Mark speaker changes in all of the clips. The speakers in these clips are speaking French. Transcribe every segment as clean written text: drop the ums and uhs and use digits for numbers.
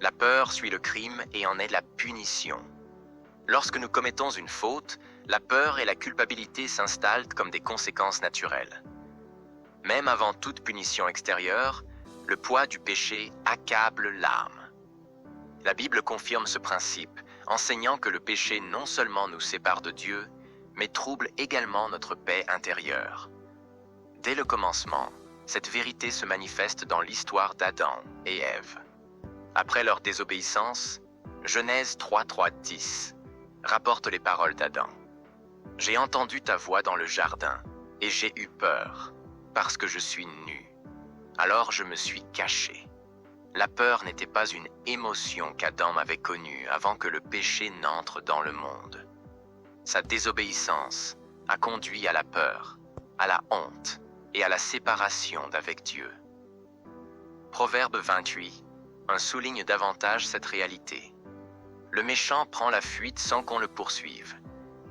Speaker 1: La peur suit le crime et en est la punition. Lorsque nous commettons une faute, la peur et la culpabilité s'installent comme des conséquences naturelles. Même avant toute punition extérieure, le poids du péché accable l'âme. La Bible confirme ce principe, enseignant que le péché non seulement nous sépare de Dieu, mais trouble également notre paix intérieure. Dès le commencement, cette vérité se manifeste dans l'histoire d'Adam et Ève. Après leur désobéissance, Genèse 3:10 rapporte les paroles d'Adam. « J'ai entendu ta voix dans le jardin, et j'ai eu peur, parce que je suis nu. Alors je me suis caché. » La peur n'était pas une émotion qu'Adam avait connue avant que le péché n'entre dans le monde. Sa désobéissance a conduit à la peur, à la honte et à la séparation d'avec Dieu. Proverbe 28 souligne davantage cette réalité. Le méchant prend la fuite sans qu'on le poursuive,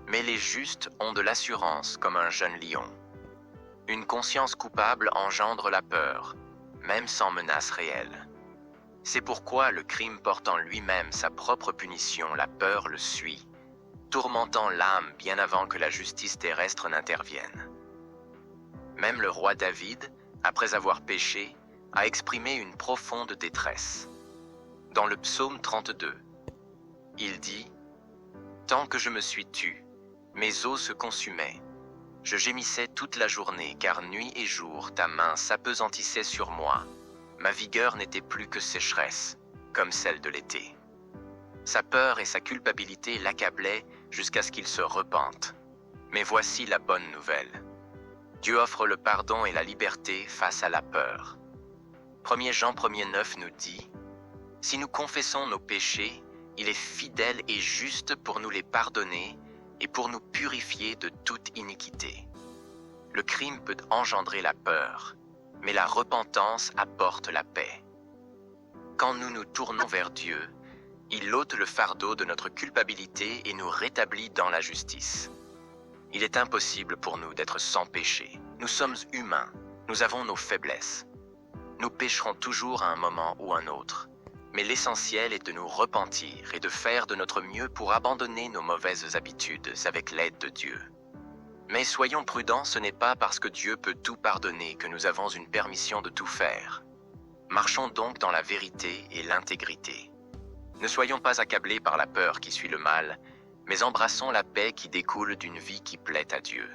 Speaker 1: mais les justes ont de l'assurance comme un jeune lion. Une conscience coupable engendre la peur, même sans menace réelle. C'est pourquoi le crime porte en lui-même sa propre punition, la peur le suit, tourmentant l'âme bien avant que la justice terrestre n'intervienne. Même le roi David, après avoir péché, a exprimé une profonde détresse. Dans le psaume 32, il dit « Tant que je me suis tu, mes os se consumaient. Je gémissais toute la journée, car nuit et jour ta main s'apesantissait sur moi. Ma vigueur n'était plus que sécheresse, comme celle de l'été. » Sa peur et sa culpabilité l'accablaient jusqu'à ce qu'il se repente. Mais voici la bonne nouvelle. Dieu offre le pardon et la liberté face à la peur. 1 Jean 1:9 nous dit « Si nous confessons nos péchés, il est fidèle et juste pour nous les pardonner et pour nous purifier de toute iniquité. » Le crime peut engendrer la peur, mais la repentance apporte la paix. Quand nous nous tournons vers Dieu, il ôte le fardeau de notre culpabilité et nous rétablit dans la justice. Il est impossible pour nous d'être sans péché. Nous sommes humains, nous avons nos faiblesses. Nous pécherons toujours à un moment ou un autre, mais l'essentiel est de nous repentir et de faire de notre mieux pour abandonner nos mauvaises habitudes avec l'aide de Dieu. Mais soyons prudents, ce n'est pas parce que Dieu peut tout pardonner que nous avons une permission de tout faire. Marchons donc dans la vérité et l'intégrité. Ne soyons pas accablés par la peur qui suit le mal, mais embrassons la paix qui découle d'une vie qui plaît à Dieu.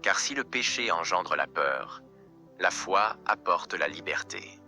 Speaker 1: Car si le péché engendre la peur, la foi apporte la liberté.